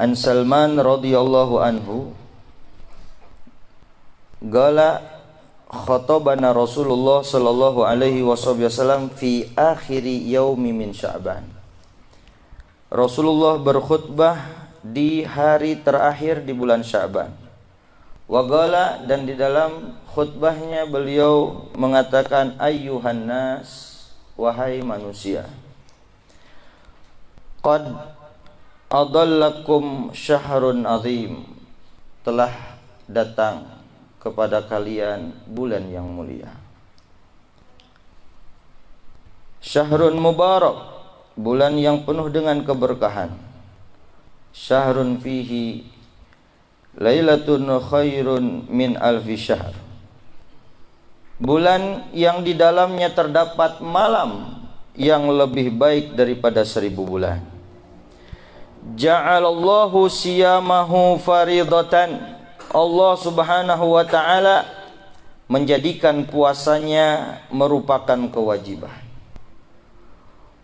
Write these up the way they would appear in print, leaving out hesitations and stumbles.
An Salman radhiyallahu anhu qala khatabana Rasulullah sallallahu alaihi wasallam fi akhiri yaumi min Sya'ban. Rasulullah berkhutbah di hari terakhir di bulan Sya'ban. Wa qala, dan di dalam khutbahnya beliau mengatakan, ayyuhan nas, wahai manusia, qad adallakum syahrun azim, telah datang kepada kalian bulan yang mulia. Syahrun mubarak, bulan yang penuh dengan keberkahan. Syahrun fihi lailatun khairun min alfi syahr, bulan yang di dalamnya terdapat malam yang lebih baik daripada 1000 bulan. Ja'alallahu siyamahu faridatan, Allah subhanahu wa ta'ala menjadikan puasanya merupakan kewajiban.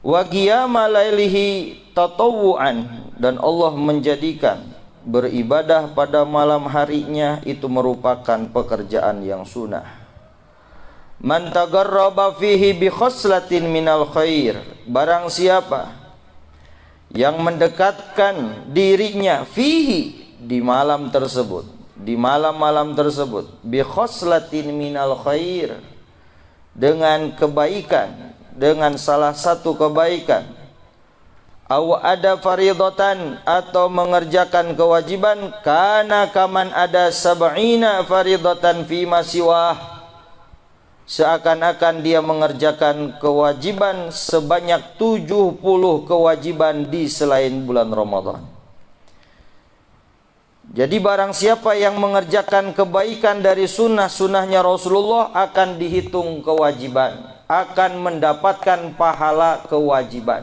Wa qiyama lailihi tatawu'an, dan Allah menjadikan beribadah pada malam harinya itu merupakan pekerjaan yang sunnah. Man tagarraba fihi bi khoslatin minal khair, barang siapa yang mendekatkan dirinya fihi, di malam tersebut, di malam-malam tersebut, bi khoslatin minal khair, dengan kebaikan, dengan salah satu kebaikan, aw ada faridatan, atau mengerjakan kewajiban, kana kaman ada sab'ina faridatan fi ma siwah, seakan-akan dia mengerjakan kewajiban sebanyak 70 kewajiban di selain bulan Ramadan. Jadi barang siapa yang mengerjakan kebaikan dari sunnah-sunnahnya Rasulullah akan dihitung kewajiban, akan mendapatkan pahala kewajiban.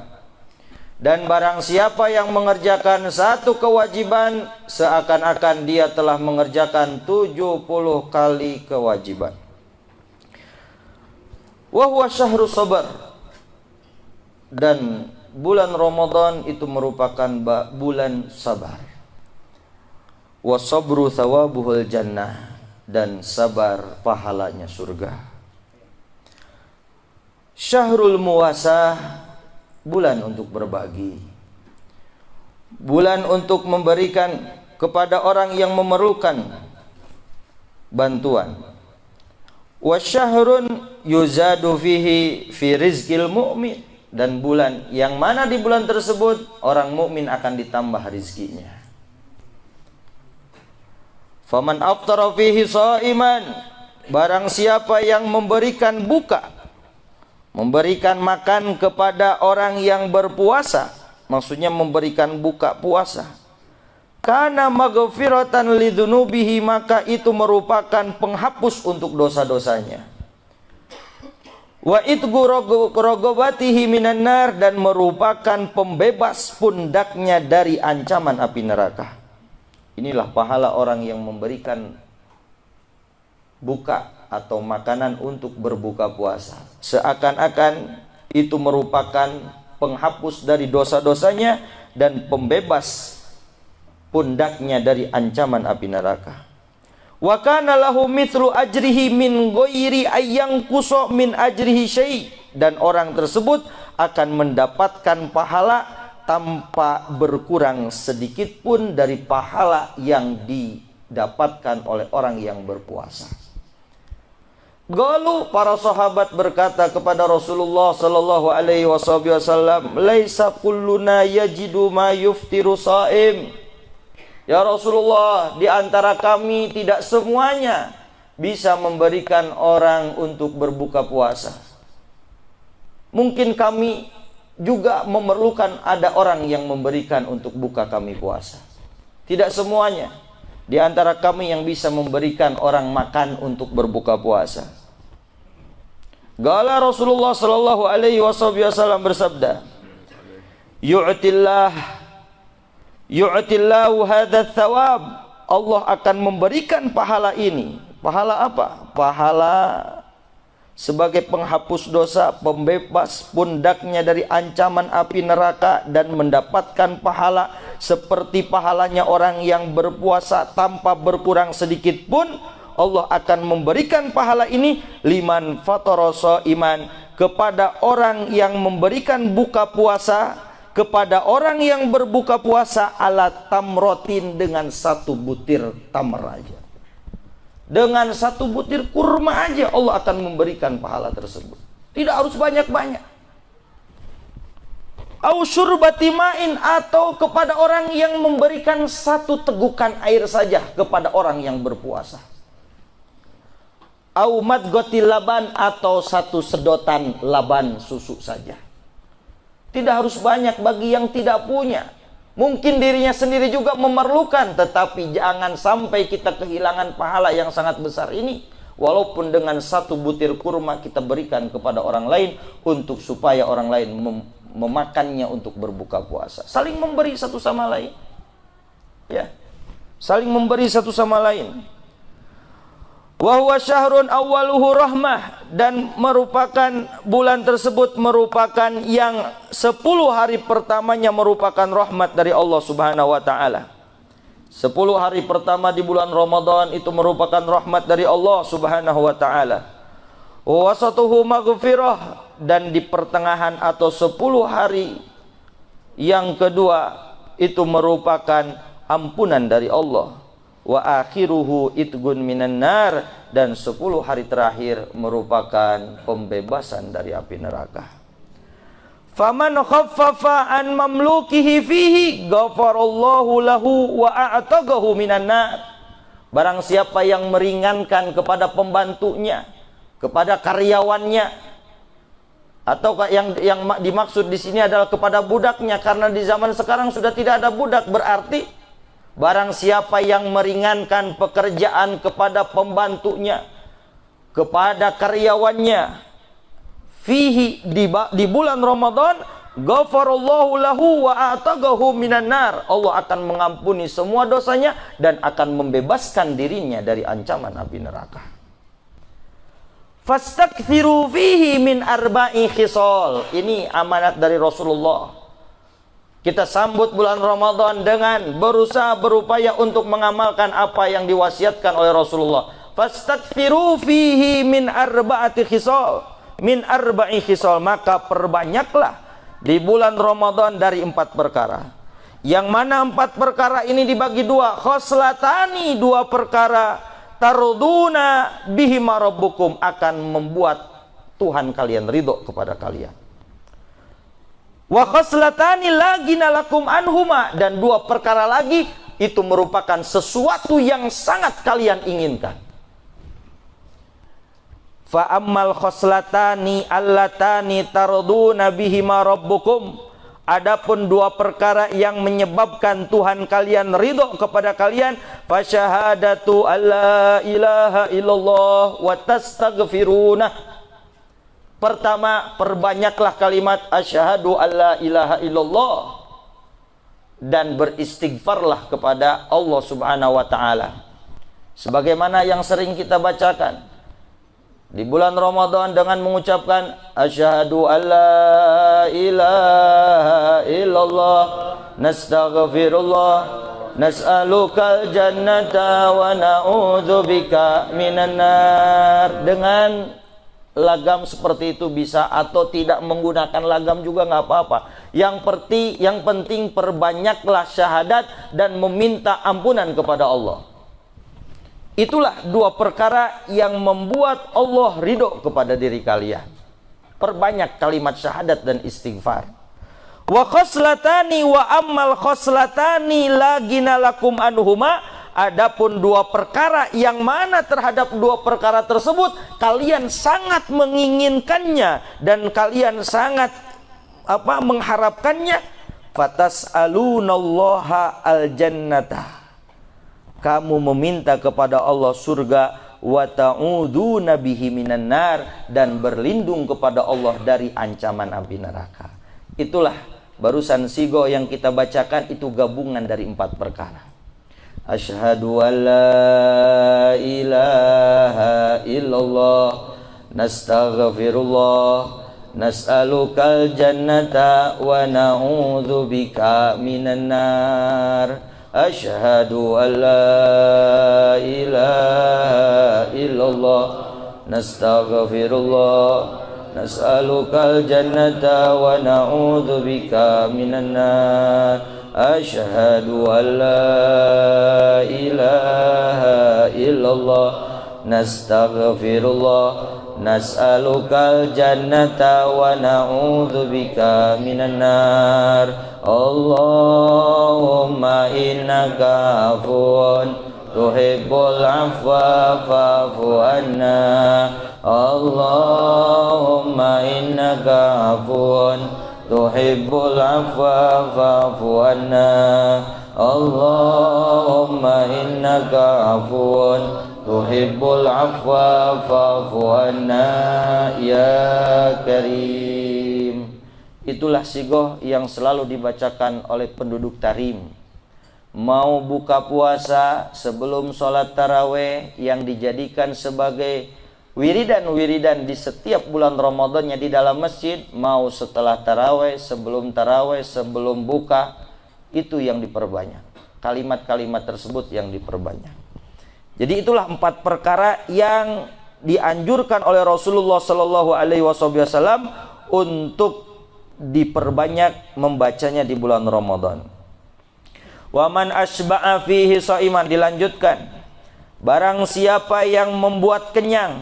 Dan barang siapa yang mengerjakan satu kewajiban, seakan-akan dia telah mengerjakan 70 kali kewajiban. Wa huwa syahru sabar, dan bulan Ramadan itu merupakan bulan sabar. Wa sabru thawabuhul jannah, dan sabar pahalanya surga. Syahrul muwasah, bulan untuk berbagi, bulan untuk memberikan kepada orang yang memerlukan bantuan. Wa syahrun yuzadu fihi fi rizqil mu'min, dan bulan yang mana di bulan tersebut orang mukmin akan ditambah rizkinya. Faman aftara fihi shaiman, barang siapa yang memberikan buka, memberikan makan kepada orang yang berpuasa, maksudnya memberikan buka puasa, kana maghfiratan lidunubihi, maka itu merupakan penghapus untuk dosa-dosanya. Wa itgu rogobatihi minan nar, dan merupakan pembebas pundaknya dari ancaman api neraka. Inilah pahala orang yang memberikan buka atau makanan untuk berbuka puasa. Seakan-akan itu merupakan penghapus dari dosa-dosanya dan pembebas pundaknya dari ancaman api neraka. Wa kana lahu mithlu ajrihi min ghairi ayyang kuso min ajrihi syai', dan orang tersebut akan mendapatkan pahala tanpa berkurang sedikit pun dari pahala yang didapatkan oleh orang yang berpuasa. Galu, para sahabat berkata kepada Rasulullah sallallahu alaihi wasallam, laisa kulluna yajidu ma yuftiru shaim. Ya Rasulullah, di antara kami tidak semuanya bisa memberikan orang untuk berbuka puasa. Mungkin kami juga memerlukan ada orang yang memberikan untuk buka kami puasa. Tidak semuanya di antara kami yang bisa memberikan orang makan untuk berbuka puasa. Gala Rasulullah sallallahu alaihi wasallam bersabda, yu'tillahu hadha thawab, Allah akan memberikan pahala ini. Pahala apa? Pahala sebagai penghapus dosa, pembebas pundaknya dari ancaman api neraka, dan mendapatkan pahala seperti pahalanya orang yang berpuasa tanpa berkurang sedikit pun. Allah akan memberikan pahala ini liman fatoroso iman, kepada orang yang memberikan buka puasa, kepada orang yang berbuka puasa ala tamrotin, dengan satu butir tamar aja, dengan satu butir kurma aja Allah akan memberikan pahala tersebut. Tidak harus banyak-banyak. Au syurbati ma'in, atau kepada orang yang memberikan satu tegukan air saja kepada orang yang berpuasa. Au madgoti laban, atau satu sedotan laban susu saja. Tidak harus banyak bagi yang tidak punya. Mungkin dirinya sendiri juga memerlukan, tetapi jangan sampai kita kehilangan pahala yang sangat besar ini. Walaupun dengan satu butir kurma kita berikan kepada orang lain, untuk supaya orang lain memakannya untuk berbuka puasa. Saling memberi satu sama lain. Ya. Saling memberi satu sama lain. Wa huwa syahrun awwaluhu rahmah, dan merupakan bulan tersebut merupakan yang 10 hari pertamanya merupakan rahmat dari Allah Subhanahu wa taala. 10 hari pertama di bulan Ramadan itu merupakan rahmat dari Allah Subhanahu wa taala. Wa wasatuhu maghfirah, dan di pertengahan atau 10 hari yang kedua itu merupakan ampunan dari Allah. Wa akhiruhu itgun minan nar, dan 10 hari terakhir merupakan pembebasan dari api neraka. Faman khaffafa an mamlukihi fihi ghafarallahu lahu wa a'taqahu minan nar. Barang siapa yang meringankan kepada pembantunya, kepada karyawannya, atau yang dimaksud di sini adalah kepada budaknya, karena di zaman sekarang sudah tidak ada budak, berarti barang siapa yang meringankan pekerjaan kepada pembantunya, kepada karyawannya, fihi, di bulan Ramadan, ghafarallahu lahu wa a'taqahu minan nar. Allah akan mengampuni semua dosanya dan akan membebaskan dirinya dari ancaman api neraka. Fastakthiru fihi min arba'i khisal. Ini amanat dari Rasulullah. Kita sambut bulan Ramadan dengan berusaha berupaya untuk mengamalkan apa yang diwasiatkan oleh Rasulullah. Fastakthiru fihi min arba'ati khisal. Min arba'i khisal, maka perbanyaklah di bulan Ramadan dari 4 perkara. Yang mana 4 perkara ini dibagi 2. Khoslatani, 2 perkara, tarduna bihima rabbukum, akan membuat Tuhan kalian ridho kepada kalian. Wa khoslatani lagina lakum anhuma, dan 2 perkara lagi itu merupakan sesuatu yang sangat kalian inginkan. Fa ammal khoslatani allatani tarduna bihima rabbukum, adapun 2 perkara yang menyebabkan Tuhan kalian ridho kepada kalian, fa syahadatu alla ilaha illallah wa tastaghfiruna. Pertama, perbanyaklah kalimat asyhadu alla ilaha illallah, dan beristighfarlah kepada Allah Subhanahu wa taala. Sebagaimana yang sering kita bacakan di bulan Ramadan dengan mengucapkan asyhadu alla ilaha illallah nastaghfirullah nas'alukal jannata wa na'udzubika minan nar. Dengan lagam seperti itu bisa, atau tidak menggunakan lagam juga nggak apa-apa. Yang penting perbanyaklah syahadat dan meminta ampunan kepada Allah. Itulah 2 perkara yang membuat Allah ridho kepada diri kalian. Perbanyak kalimat syahadat dan istighfar. Wa khoslatani wa ammal khoslatani lagina lakum anhuma, adapun 2 perkara yang mana terhadap 2 perkara tersebut kalian sangat menginginkannya dan kalian sangat mengharapkannya. Fatas'alunallaha aljannata, kamu meminta kepada Allah surga, wa ta'uduna bihi minan nar, dan berlindung kepada Allah dari ancaman api neraka. Itulah barusan sigo yang kita bacakan, itu gabungan dari 4 perkara. Asyhadu an la ilaha illallah nastaghfirullah, nas'alukal jannata wa na'udzubika minan nar. Asyhadu an la ilaha illallah, nastaghfirullah, nas'alukal jannata wa na'udzubika minan nar. Asyhadu an la ilaha illallah, nastaghfirullah, nas'alukal jannata wa na'udzubika minan nar. Allahumma innaka afuwun tuhibbul afwa fa'fu anna. Allahumma innaka afuwun tuhibbul afwa fa'fu anna. Allahumma innaka afuwun tuhibbul afwa fa'fu anna ya karim. Itulah sigoh yang selalu dibacakan oleh penduduk Tarim. Mau buka puasa sebelum sholat taraweh yang dijadikan sebagai wiridan-wiridan di setiap bulan Ramadannya di dalam masjid, mau setelah taraweh, sebelum taraweh, sebelum buka, itu yang diperbanyak. Kalimat-kalimat tersebut yang diperbanyak. Jadi itulah 4 perkara yang dianjurkan oleh Rasulullah Sallallahu Alaihi Wasallam untuk diperbanyak membacanya di bulan Ramadan. Wa man asba'a fihi shaiman, dilanjutkan, barang siapa yang membuat kenyang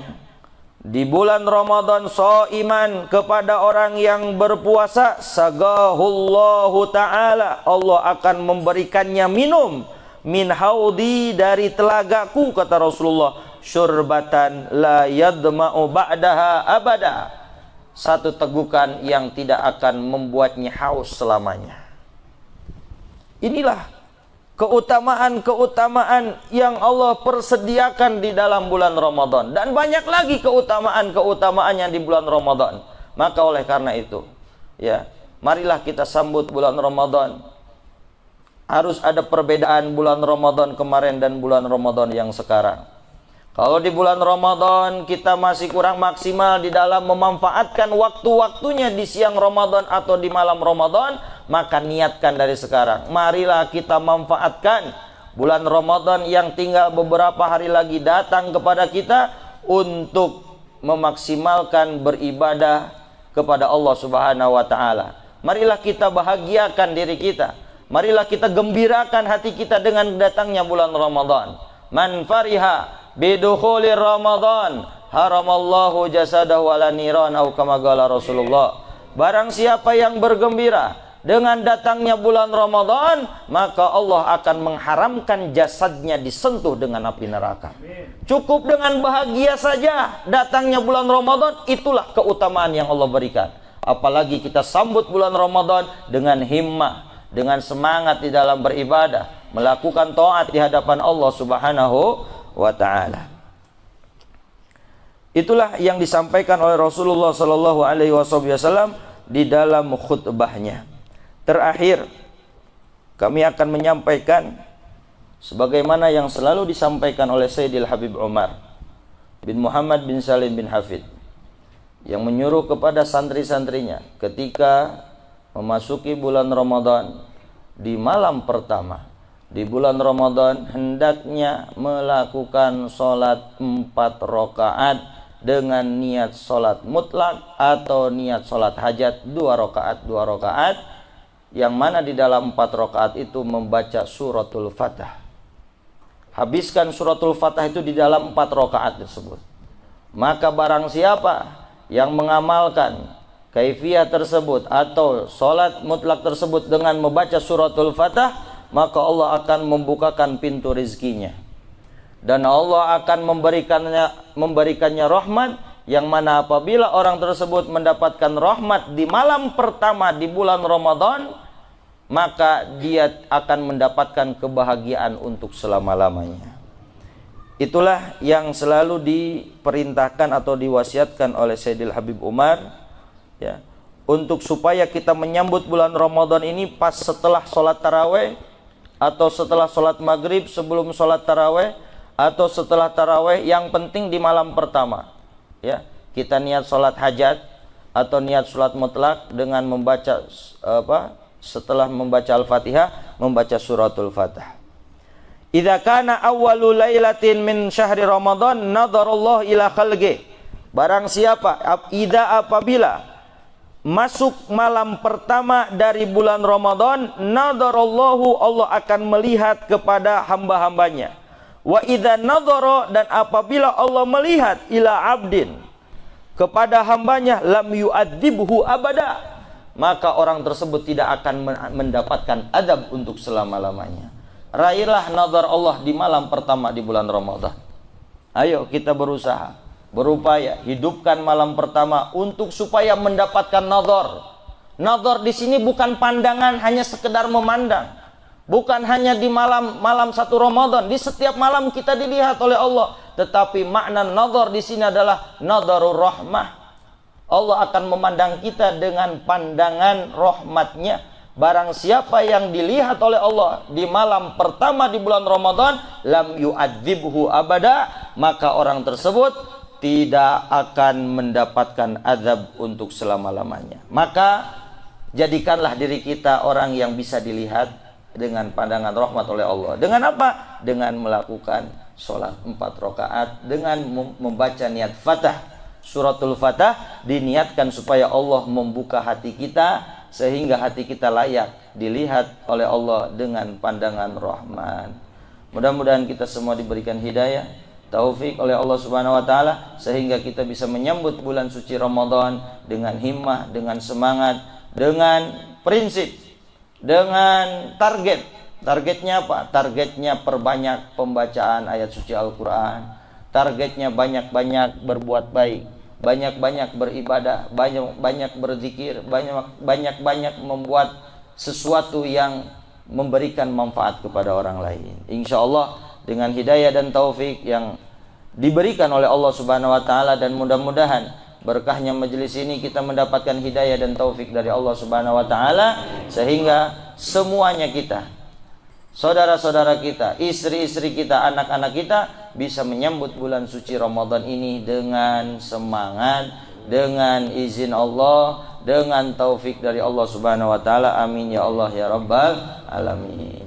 di bulan Ramadan shaiman kepada orang yang berpuasa, sagahullahu ta'ala, Allah akan memberikannya minum min haudi, dari telagaku, kata Rasulullah, syurbatan la yadma'u ba'daha abada, satu tegukan yang tidak akan membuatnya haus selamanya. Inilah keutamaan-keutamaan yang Allah persediakan di dalam bulan Ramadan, dan banyak lagi keutamaan-keutamaan yang di bulan Ramadan. Maka oleh karena itu, ya, marilah kita sambut bulan Ramadan. Harus ada perbedaan bulan Ramadan kemarin dan bulan Ramadan yang sekarang. Kalau di bulan Ramadan kita masih kurang maksimal di dalam memanfaatkan waktu-waktunya di siang Ramadan atau di malam Ramadan, maka niatkan dari sekarang. Marilah kita manfaatkan bulan Ramadan yang tinggal beberapa hari lagi datang kepada kita untuk memaksimalkan beribadah kepada Allah Subhanahu wa taala. Marilah kita bahagiakan diri kita. Marilah kita gembirakan hati kita dengan datangnya bulan Ramadan. Man fariha bidukhulir Ramadan haramallahu jasadahu ala niran, atau kama qala Rasulullah. Barang siapa yang bergembira dengan datangnya bulan Ramadan, maka Allah akan mengharamkan jasadnya disentuh dengan api neraka. Cukup dengan bahagia saja datangnya bulan Ramadan, itulah keutamaan yang Allah berikan. Apalagi kita sambut bulan Ramadan dengan himmah, dengan semangat di dalam beribadah, melakukan taat di hadapan Allah Subhanahu wa ta'ala. Itulah yang disampaikan oleh Rasulullah Sallallahu Alaihi Wasallam di dalam khutbahnya. Terakhir, kami akan menyampaikan sebagaimana yang selalu disampaikan oleh Sayyidil Habib Umar bin Muhammad bin Salim bin Hafid, yang menyuruh kepada santri-santrinya ketika memasuki bulan Ramadan, di malam pertama di bulan Ramadan hendaknya melakukan sholat 4 rakaat dengan niat sholat mutlak atau niat sholat hajat 2 rakaat, yang mana di dalam 4 rakaat itu membaca suratul Fatah. Habiskan suratul Fatah itu di dalam 4 rakaat tersebut. Maka barang siapa yang mengamalkan kaifiyah tersebut atau sholat mutlak tersebut dengan membaca suratul Fatah, maka Allah akan membukakan pintu rizkinya, dan Allah akan memberikannya rahmat, yang mana apabila orang tersebut mendapatkan rahmat di malam pertama di bulan Ramadan, maka dia akan mendapatkan kebahagiaan untuk selama-lamanya. Itulah yang selalu diperintahkan atau diwasiatkan oleh Sayyidil Habib Umar, ya, untuk supaya kita menyambut bulan Ramadan ini pas setelah sholat taraweh, atau setelah sholat maghrib sebelum sholat taraweh, atau setelah taraweh, yang penting di malam pertama, ya, kita niat sholat hajat atau niat sholat mutlak dengan membaca setelah membaca Al-Fatihah, membaca suratul Fatah. Idza kana awwalu lailatin min syahri Ramadan nadarallahu ila khalqi. Barang siapa apabila masuk malam pertama dari bulan Ramadan, nadarallahu, Allah akan melihat kepada hamba-hambanya. Wa idza nadara, dan apabila Allah melihat ila abdin, kepada hambanya, lam yu'adzibhu abada, maka orang tersebut tidak akan mendapatkan adab untuk selama-lamanya. Raihlah nazar Allah di malam pertama di bulan Ramadan. Ayo kita berusaha, berupaya hidupkan malam pertama untuk supaya mendapatkan nazar. Nazar di sini bukan pandangan hanya sekedar memandang, bukan hanya di malam satu Ramadan, di setiap malam kita dilihat oleh Allah, tetapi makna nazar di sini adalah nazarur rahmah. Allah akan memandang kita dengan pandangan rahmatnya. Barang siapa yang dilihat oleh Allah di malam pertama di bulan Ramadan, lam yu'adzibhu abada, maka orang tersebut tidak akan mendapatkan azab untuk selama-lamanya. Maka jadikanlah diri kita orang yang bisa dilihat dengan pandangan rahmat oleh Allah. Dengan apa? Dengan melakukan sholat 4 rakaat, dengan membaca niat Fatah. Suratul Fatah diniatkan supaya Allah membuka hati kita, sehingga hati kita layak dilihat oleh Allah dengan pandangan rahman. Mudah-mudahan kita semua diberikan hidayah, taufik oleh Allah Subhanahu wa taala, sehingga kita bisa menyambut bulan suci Ramadan dengan himmah, dengan semangat, dengan prinsip, dengan target. Targetnya apa? Targetnya perbanyak pembacaan ayat suci Al-Quran. Targetnya banyak-banyak berbuat baik, banyak-banyak beribadah, banyak-banyak berzikir, banyak-banyak membuat sesuatu yang memberikan manfaat kepada orang lain. Insya Allah dengan hidayah dan taufik yang diberikan oleh Allah Subhanahu wa taala, dan mudah-mudahan berkahnya majelis ini kita mendapatkan hidayah dan taufik dari Allah Subhanahu wa taala, sehingga semuanya kita, saudara-saudara kita, istri-istri kita, anak-anak kita bisa menyambut bulan suci Ramadan ini dengan semangat, dengan izin Allah, dengan taufik dari Allah Subhanahu wa taala. Amin ya Allah ya rabbal alamin.